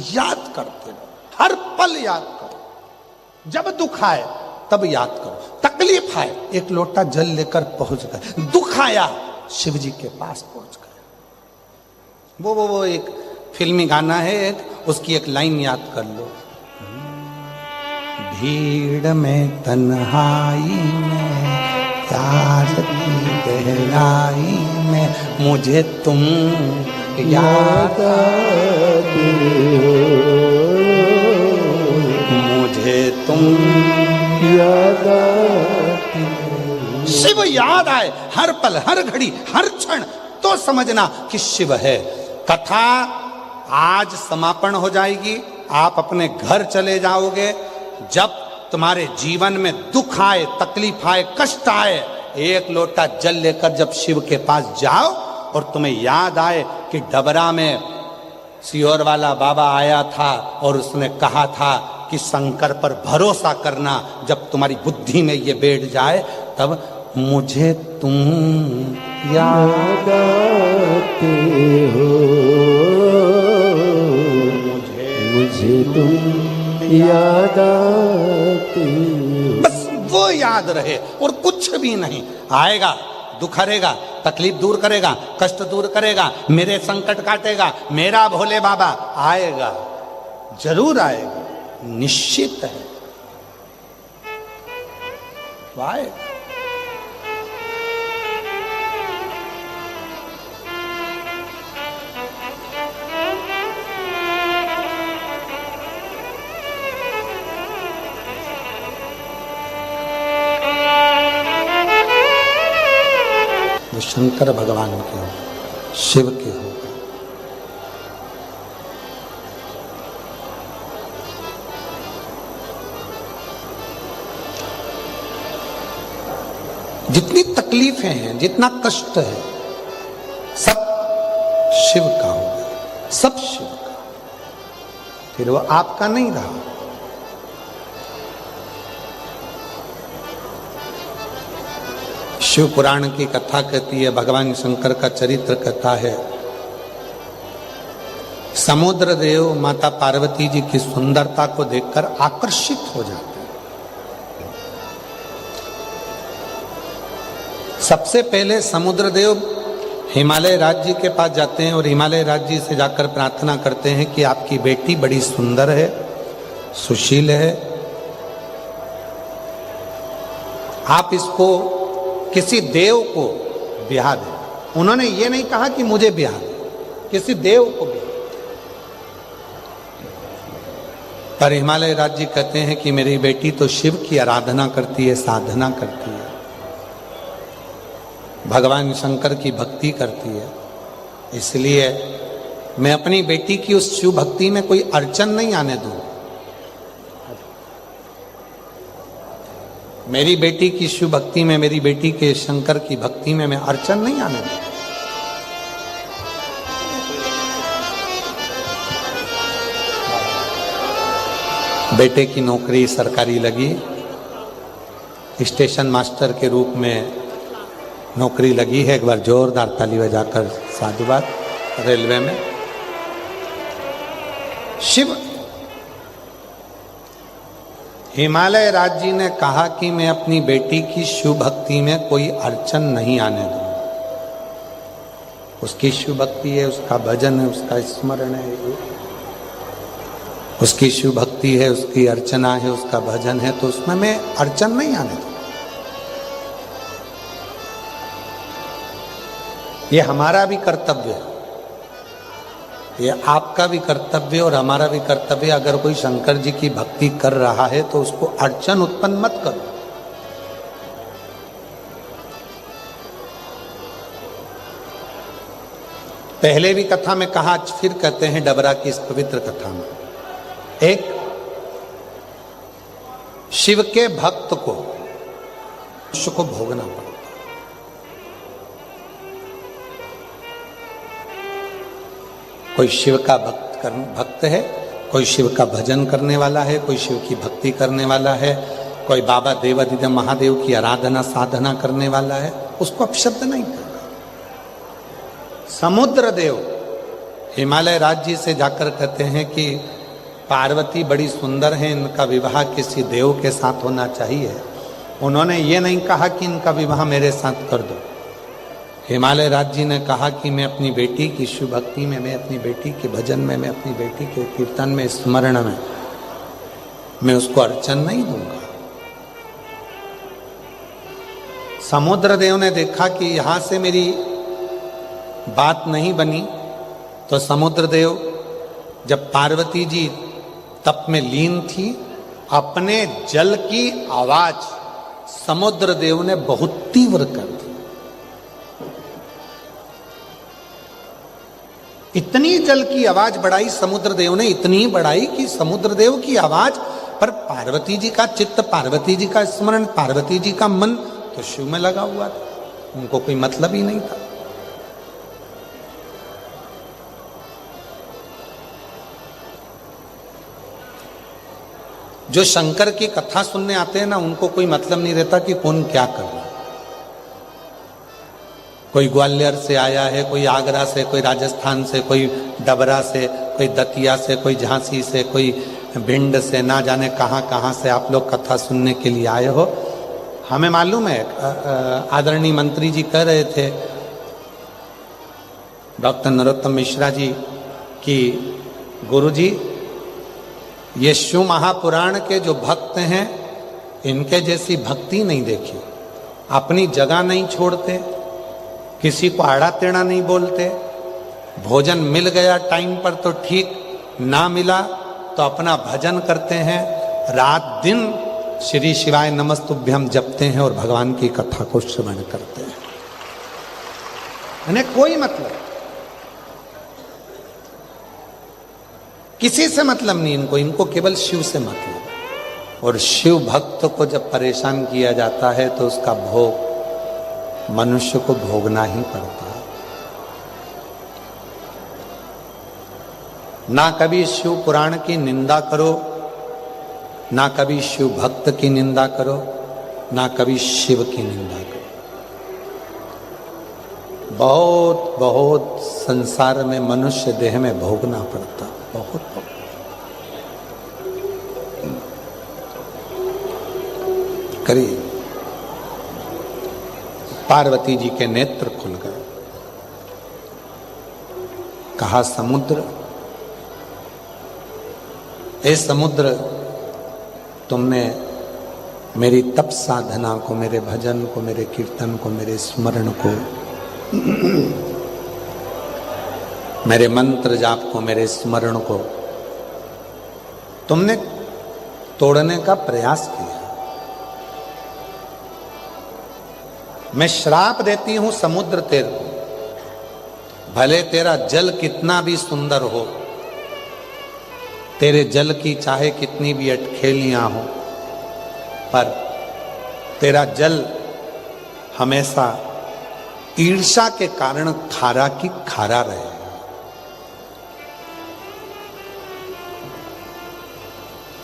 याद करते रहो, हर पल याद करो। जब दुख आए तब याद करो, तकलीफ आए एक लोटा जल लेकर पहुंच गए, दुख आया शिव जी के पास पहुंच गए। वो एक फिल्मी गाना है एक, उसकी एक लाइन याद कर लो। भीड़ में तन्हाई में प्यार की गहराई में मुझे तुम याद आते हो, मुझे तुम याद आते हो। शिव याद आए हर पल, हर घड़ी, हर क्षण, तो समझना कि शिव है। कथा आज समापन हो जाएगी, आप अपने घर चले जाओगे। जब तुम्हारे जीवन में दुख आए, तकलीफ आए, कष्ट आए, एक लोटा जल लेकर जब शिव के पास जाओ और तुम्हें याद आए कि डबरा में सियोर वाला बाबा आया था और उसने कहा था कि शंकर पर भरोसा करना, जब तुम्हारी बुद्धि में ये बैठ जाए तब मुझे तुम याद आते हो, मुझे तुम याद आते हो। बस वो याद रहे और कुछ भी नहीं। आएगा, दुख हरेगा, तकलीफ दूर करेगा, कष्ट दूर करेगा, मेरे संकट काटेगा, मेरा भोले बाबा आएगा, जरूर आएगा, निश्चित है आएगा। वो शंकर भगवान के हो, शिव के हो। जितनी तकलीफें हैं, जितना कष्ट है, सब शिव का होगा, सब शिव का। फिर वो आपका नहीं रहा। शिव पुराण की कथा कहती है, भगवान शंकर का चरित्र कहता है, समुद्र देव माता पार्वती जी की सुंदरता को देखकर आकर्षित हो जाते हैं। सबसे पहले समुद्र देव हिमालय राज्य के पास जाते हैं और हिमालय राज्य से जाकर प्रार्थना करते हैं कि आपकी बेटी बड़ी सुंदर है, सुशील है, आप इसको किसी देव को ब्याह दे। उन्होंने ये नहीं कहा कि मुझे ब्याह दे, किसी देव को ब्याह। पर हिमालय राज्य कहते हैं कि मेरी बेटी तो शिव की आराधना करती है, साधना करती है, भगवान शंकर की भक्ति करती है, इसलिए मैं अपनी बेटी की उस शिव भक्ति में कोई अड़चन नहीं आने दूं। मेरी बेटी की शिव भक्ति में, मेरी बेटी के शंकर की भक्ति में मैं अड़चन नहीं आने दूं। बेटे की नौकरी सरकारी लगी, स्टेशन मास्टर के रूप में नौकरी लगी है। एक बार जोरदार ताली बजाकर साधुवाद। रेलवे में शिव हिमालय राज्य ने कहा कि मैं अपनी बेटी की शिव भक्ति में कोई अड़चन नहीं आने दूंगा। उसकी शिव भक्ति है, उसका भजन है, उसका स्मरण है, उसकी शिव भक्ति है, उसकी अर्चना है, उसका भजन है, तो उसमें मैं अड़चन नहीं आने दूंगा। ये हमारा भी कर्तव्य है, ये आपका भी कर्तव्य और हमारा भी कर्तव्य। अगर कोई शंकर जी की भक्ति कर रहा है तो उसको अड़चन उत्पन्न मत करो। पहले भी कथा में कहा, फिर कहते हैं डबरा की इस पवित्र कथा में, एक शिव के भक्त को मनुष्य को भोगना पड़ता। कोई शिव का भक्त है, कोई शिव का भजन करने वाला है, कोई शिव की भक्ति करने वाला है, कोई बाबा देवादिदेव महादेव की आराधना साधना करने वाला है, उसको अपशब्द नहीं करना। समुद्र देव हिमालय राज्य से जाकर कहते हैं कि पार्वती बड़ी सुंदर हैं, इनका विवाह किसी देव के साथ होना चाहिए। उन्होंने ये नहीं कहा कि इनका विवाह मेरे साथ कर दो। हिमालय राज जी ने कहा कि मैं अपनी बेटी की शिव भक्ति में, मैं अपनी बेटी के भजन में, मैं अपनी बेटी के कीर्तन में, स्मरण में मैं उसको अर्चन नहीं दूंगा। समुद्र देव ने देखा कि यहां से मेरी बात नहीं बनी, तो समुद्र देव जब पार्वती जी तप में लीन थी, अपने जल की आवाज समुद्र देव ने बहुत तीव्र कर दी। इतनी जल की आवाज बढ़ाई समुद्र देव ने, इतनी बढ़ाई कि समुद्र देव की आवाज पर पार्वती जी का चित्त, पार्वती जी का स्मरण, पार्वती जी का मन तो शिव में लगा हुआ था, उनको कोई मतलब ही नहीं था। जो शंकर की कथा सुनने आते हैं ना, उनको कोई मतलब नहीं रहता कि कौन क्या कर रहा है। कोई ग्वालियर से आया है, कोई आगरा से, कोई राजस्थान से, कोई डबरा से, कोई दतिया से, कोई झांसी से, कोई भिंड से, ना जाने कहां कहां से आप लोग कथा सुनने के लिए आए हो। हमें मालूम है, आदरणीय मंत्री जी कह रहे थे, डॉक्टर नरोत्तम मिश्रा जी, कि गुरुजी ये शिव महापुराण के जो भक्त हैं, इनके जैसी भक्ति नहीं देखी। अपनी जगह नहीं छोड़ते, किसी को आड़ा टेढ़ा नहीं बोलते, भोजन मिल गया टाइम पर तो ठीक, ना मिला तो अपना भजन करते हैं, रात दिन श्री शिवाय नमस्तुभ्यम जपते हैं और भगवान की कथा को श्रवण करते हैं। इन्हें कोई मतलब, किसी से मतलब नहीं इनको, इनको केवल शिव से मतलब। और शिव भक्त को जब परेशान किया जाता है तो उसका भोग मनुष्य को भोगना ही पड़ता है। ना कभी शिव पुराण की निंदा करो, ना कभी शिव भक्त की निंदा करो, ना कभी शिव की निंदा करो। बहुत बहुत संसार में मनुष्य देह में भोगना पड़ता, बहुत बहुत। करिए, पार्वती जी के नेत्र खुल गए। कहा समुद्र, ए समुद्र, तुमने मेरी तप साधना को, मेरे भजन को, मेरे कीर्तन को, मेरे स्मरण को, मेरे मंत्र जाप को, मेरे स्मरण को तुमने तोड़ने का प्रयास किया। मैं श्राप देती हूं समुद्र तेरे को, भले तेरा जल कितना भी सुंदर हो, तेरे जल की चाहे कितनी भी अटखेलियां हो, पर तेरा जल हमेशा ईर्ष्या के कारण खारा की खारा रहे।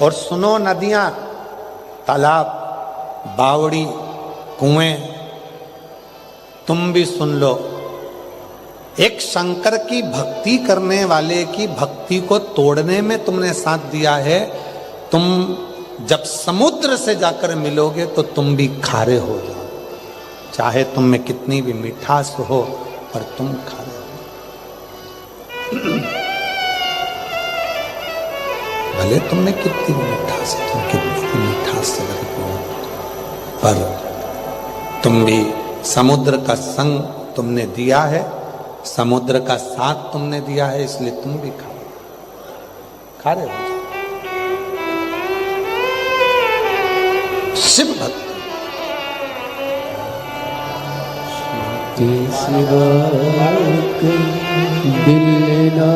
और सुनो नदियां, तालाब, बावड़ी, कुएं, तुम भी सुन लो, एक शंकर की भक्ति करने वाले की भक्ति को तोड़ने में तुमने साथ दिया है। तुम जब समुद्र से जाकर मिलोगे तो तुम भी खारे हो जाओ, चाहे तुम में कितनी भी मिठास हो, पर तुम खारे हो। भले तुम में कितनी भी मिठास है, तुम कितनी भी मिठास से हो, पर तुम भी समुद्र का संग तुमने दिया है, समुद्र का साथ तुमने दिया है, इसलिए तुम भी खारे हो जाओ। शिव भक्त सिवा दिल ना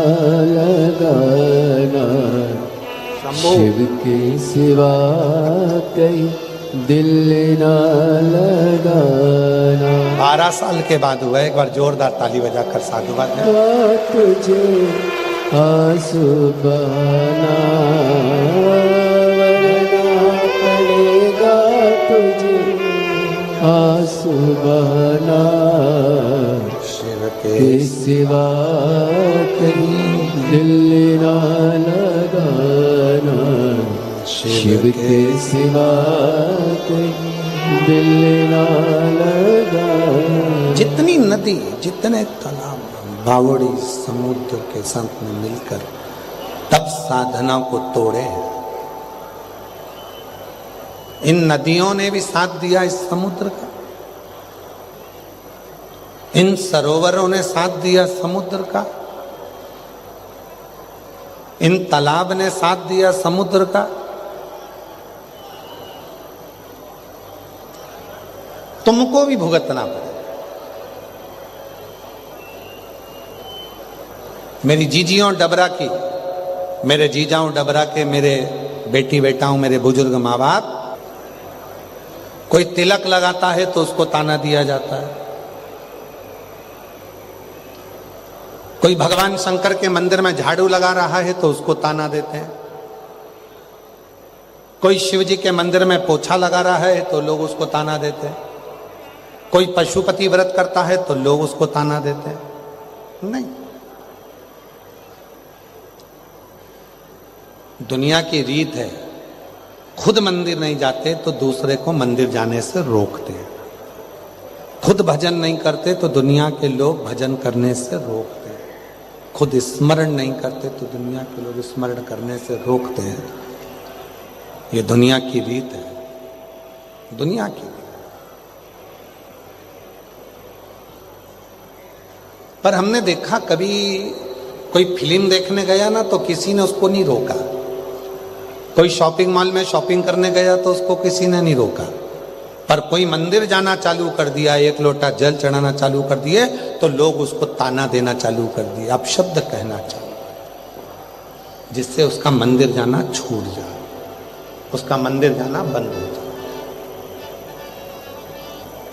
लगाना, शिव के सिवा कहीं दिल ना लगाना। 12 साल के बाद हुआ, एक बार जोरदार ताली बजाकर साधुवाद है। तुझे आंसू बहाना, वरना पड़ेगा तुझे आंसू बहाना, शिव के सिवा कहीं दिल ना लगाना। शिव के सिवा दिल ना लगा। जितनी नदी, जितने तालाब, बावड़ी समुद्र के संत ने मिलकर तब साधना को तोड़े हैं। इन नदियों ने भी साथ दिया इस समुद्र का, इन सरोवरों ने साथ दिया समुद्र का, इन तालाब ने साथ दिया समुद्र का। तुमको भी भुगतना पड़ेगा। मेरी जीजियों डबरा की, मेरे जीजाओं डबरा के, मेरे बेटी बेटाओं, मेरे बुजुर्ग माँ बाप, कोई तिलक लगाता है तो उसको ताना दिया जाता है। कोई भगवान शंकर के मंदिर में झाड़ू लगा रहा है तो उसको ताना देते हैं। कोई शिव जी के मंदिर में पोछा लगा रहा है तो लोग उसको ताना देते हैं। कोई पशुपति व्रत करता है तो लोग उसको ताना देते हैं। नहीं, दुनिया की रीत है, खुद मंदिर नहीं जाते तो दूसरे को मंदिर जाने से रोकते हैं। खुद भजन नहीं करते तो दुनिया के लोग भजन करने से रोकते हैं। खुद स्मरण नहीं करते तो दुनिया के लोग स्मरण करने से रोकते हैं। ये दुनिया की रीत है, दुनिया की रीत। पर हमने देखा, कभी कोई फिल्म देखने गया ना तो किसी ने उसको नहीं रोका। कोई शॉपिंग मॉल में शॉपिंग करने गया तो उसको किसी ने नहीं रोका। पर कोई मंदिर जाना चालू कर दिया, एक लोटा जल चढ़ाना चालू कर दिए तो लोग उसको ताना देना चालू कर दिए, अपशब्द कहना चालू, जिससे उसका मंदिर जाना छूट जाए, उसका मंदिर जाना बंद हो जाए।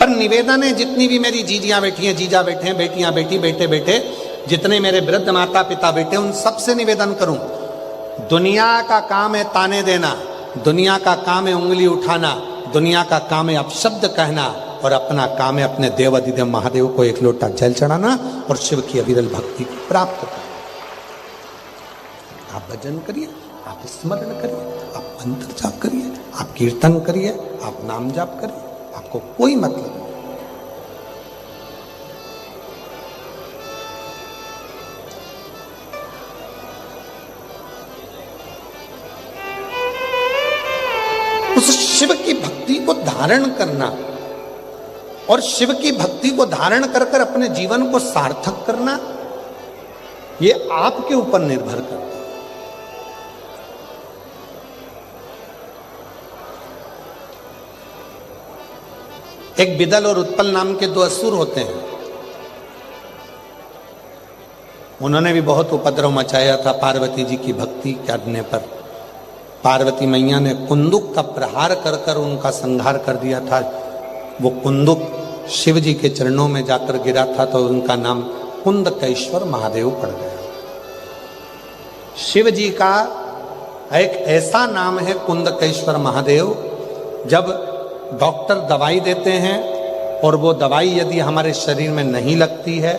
पर निवेदन है, जितनी भी मेरी जीजियां बैठी हैं, जीजा बैठे हैं, बेटियां बैठी, बेटे बैठे, जितने मेरे वृद्ध माता पिता बैठे, उन सबसे निवेदन करूं, दुनिया का काम है ताने देना, दुनिया का काम है उंगली उठाना, दुनिया का काम है अपशब्द कहना, और अपना काम है अपने देव अधिदेव महादेव को एक लोटा जल चढ़ाना और शिव की अविरल भक्ति को प्राप्त करना। आप भजन करिए, आप स्मरण करिए, आप मंत्र जाप करिए, आप कीर्तन करिए, आप नाम जाप करिए, आपको कोई मतलब नहीं। उस शिव की भक्ति को धारण करना और शिव की भक्ति को धारण कर कर अपने जीवन को सार्थक करना, ये आपके ऊपर निर्भर करता है। एक बिदल और उत्पल नाम के दो असुर होते हैं। उन्होंने भी बहुत उपद्रव मचाया था पार्वती जी की भक्ति करने पर। पार्वती मैया ने कुंदुक का प्रहार कर कर उनका संहार कर दिया था। वो कुंदुक शिव जी के चरणों में जाकर गिरा था तो उनका नाम कुंदकेश्वर महादेव पड़ गया। शिव जी का एक ऐसा नाम है कुंदकेश्वर महादेव, जब डॉक्टर दवाई देते हैं और वो दवाई यदि हमारे शरीर में नहीं लगती है,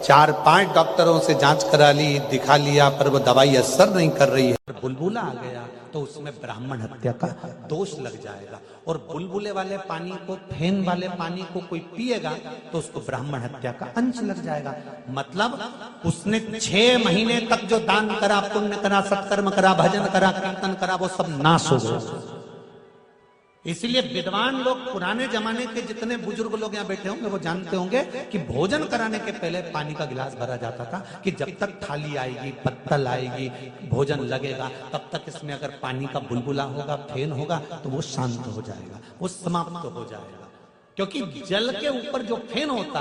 4-5 डॉक्टरों से जांच करा ली, दिखा लिया, पर वो दवाई असर नहीं कर रही है, बुलबुला आ गया तो उसमें ब्राह्मण हत्या का दोष लग जाएगा। और बुलबुले वाले पानी को, फेन वाले पानी को कोई पिएगा तो उसको ब्राह्मण हत्या का अंश लग जाएगा। मतलब उसने 6 महीने तक जो दान करा, पुण्य करा, सत्कर्म करा, भजन करा, कीर्तन करा, वो सब नाश हो गया। इसलिए विद्वान लोग, पुराने जमाने के जितने बुजुर्ग लोग यहाँ बैठे होंगे वो जानते होंगे कि भोजन कराने के पहले पानी का गिलास भरा जाता था कि जब तक थाली आएगी, पत्तल आएगी, भोजन लगेगा, तब तक इसमें अगर पानी का बुलबुला होगा, फेन होगा तो वो शांत हो जाएगा, वो समाप्त हो जाएगा। क्योंकि जल के ऊपर जो फेन होता